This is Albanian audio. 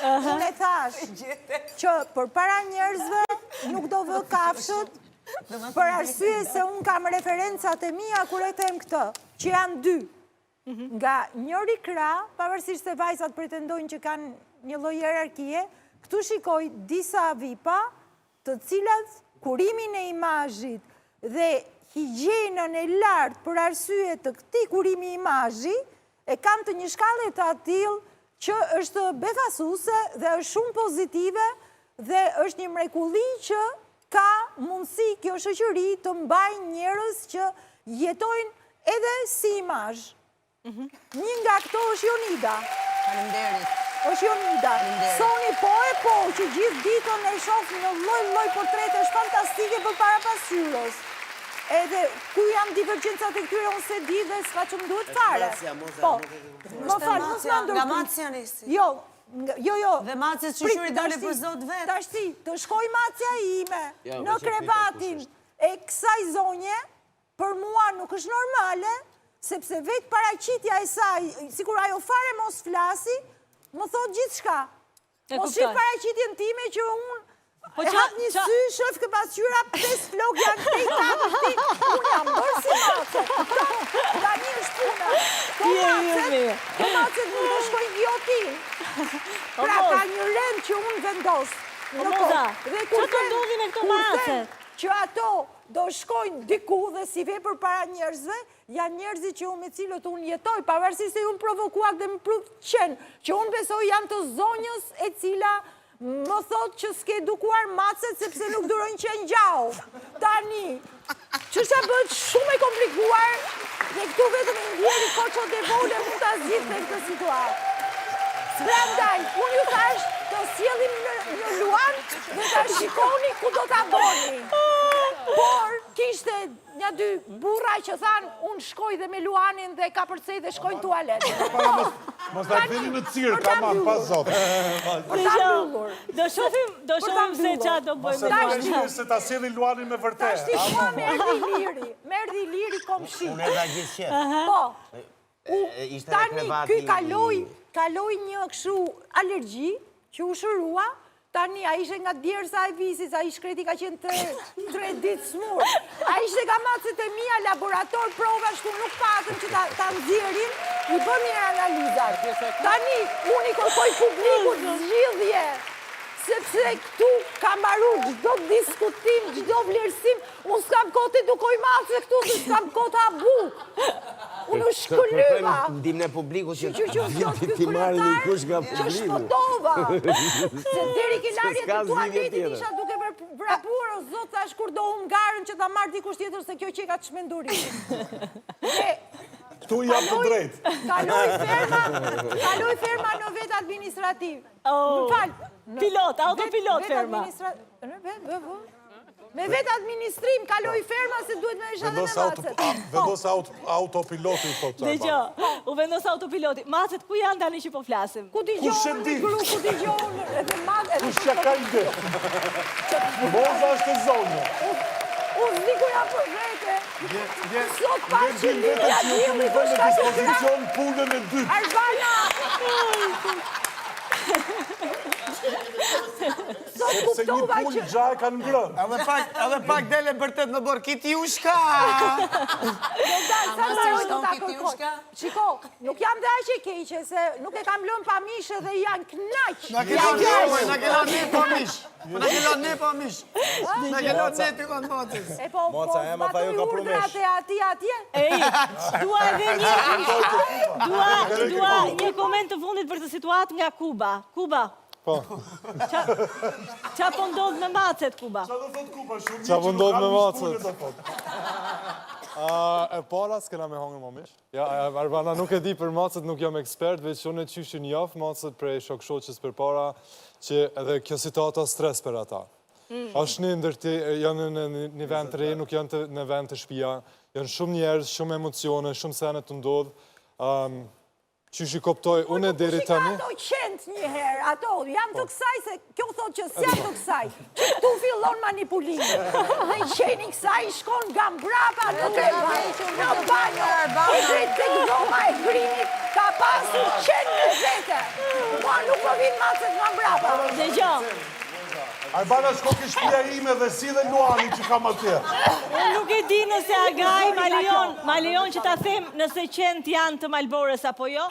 unë e thash që për para njerëzve nuk do vë kafshët, për arsye se unë kam referencat e mia kur e them këtë, që janë dy. Nga njëri krah, pavarësisht se vajzat pretendojnë që kanë një lloj hierarkie, këtu shikoj disa vipa, të cilat kurimin e imazhit dhe higjienën e lartë për arsye të këtij kurimi imazhi e kanë të një shkallë të tillë që është befasuese dhe është shumë pozitive dhe është një mrekulli që ka mundësi kjo shoqëri të mbajë njerëz që jetojnë edhe si imazh. Një nga këto është Jonida. Faleminderit. Është Jonida. Soni po, që gjithë ditën e shoh në lloj portrete është fantastike përpara pasqyrës. Edhe ku janë divergjencat e këtyre unë se di dhe s'ka që më duhet fare. Po, më falë, mos më ndërpyt. Nga Macja nisi. Jo. Dhe Macet Shushuri dole për zot vetë. Tashti, të shkoj Macja ime në krevatin e kësaj zonje, për mua nuk është normale, sepse vetë paraqitja e saj, sikur ajo fare mos flasi, më thot gjithë shka. Mos shqip paraqitjen time që unë e hap një sy, shëf kë pasqyra, 5 flok janë të i kapë ti, unë jam bërë si Macet. Nga një është puna. Po Macet nuk do shkoj gjotin. Pra ka një rend që unë vendos. Dhe që të ndodhi me këto Macet? Që ato do shkojnë diku dhe si vepër para njerëzve, janë njerëzit që unë me cilët unë jetoj, pavarësisht se unë provokuar dhe më qenë, që unë besoj janë të zonjës e cila më thot që s'ke edukuar Macet sepse nuk durojnë qenë gjau. Tani, që shta bëtë shumë e komplikuar dhe këtu vetëm i ndjeri koqot e vole mund të zgjidhë me këtë situatë. Prandaj, unë ju thash të sjellim në Luan dhe ta shikoni ku do ta boni. Por, kishte një dy burra që thanë, unë shkoj dhe me Luanin dhe ka përcej dhe shkojnë tualet. Mos ta vini në cirk, aman, pas zot. Për ta mbyllur. Do shohim se qa do bëjmë. Mos e vazhdojmë se ta sjellin Luanin me vërtet. Tashti mua me erdhi liri komshi. Unë edhe gjithë qef. Po. Ishte në Tani, krevati... ky kaloi një këshu alergji që u shërua, tani a ishe nga djersa e visis, a i shkreti ka qenë 3 ditë smur, a ishe nga Macet e mia, laborator, prova, shtu nuk patëm që ta nxjerrin, i bëm një analizat. Tani, unë i kërkoj publikut zgjidhje, sepse këtu ka marru gjdo diskutim, gjdo vlerësim, unë s'kam kohë të edukoj Macet këtu, se s'kam kohë të abuk. Unë u shkëllyva. Ndim në publiku që ti marrë një kush nga publiku. Që shpotova. Se deri kilarje të tualetit isha duke vrapur, o zot, thash kur do unë garën që ta marrë dikush tjetër se kjo që ka të shmenduri. Këtu jam të drejtë. Kaloj ferma në vetë administrativ. Pilot, autopilot ferma. Me vetë administrim, kaloj ferma se duhet me isha dhe me Macet. Vendos autopiloti, po të Dhe u vendos autopiloti. Macet, ku janë tani që po flasim? Ku t'i gjohën në gru, ku t'i gjohën edhe Macet. Kush që ka ide? Moza është e zonjë. Unë zdi ja për vete. Sot pa që lidhja t'jemi në dispozicion punën e dytë. Arbana! Se një punë gjaj kanë ngrënë. Edhe pak dele bërtet në borë, kiti u shka! Shiko, nuk jam dhe aqe keqe, se nuk e kam lënë pa mishë dhe janë knaq. Në kelon ne pa mishë. Në kelon ne pa mishë. Në kelon ne të konë motës. E po, batu i urdrat e atje. Dua edhe dua një koment të fundit për të situatë nga Kuba. Kuba. Po. Qa po ndodh me Macet, Kuba? Qa do thot Kuba shumë? Qa po ndodh me Macet? E para s'kena me hangër më mish. Ja, Arbana nuk e di për Macet, nuk jam ekspert, veç unë e qyshin jaf Macet prej shok-shoqës për para, që edhe kjo situata stres për ata. Ashtë një ndërti, janë në një vend të re, nuk janë në vend të shpia, janë shumë njerës, shumë emocione, shumë senet të ndodhë. Qysh i koptoj, unë e deri tani... Ato qëndë njëherë, ato janë të kësaj, se kjo thot që s'janë të kësaj, që këtu fillon manipulimi. Dhe i qeni kësaj shkon nga mbrapa në banjo, e drejt të gdoma e grimit, ka pasur qenë në vete. Mua nuk më vinë macet ma mbrapa. Dëgjo. Albana shko ke shtëpia ime dhe si dhe Luani që kam atje. Unë nuk e di nëse Agaj ma lejon që ta them nëse qenë janë të Malborës apo jo.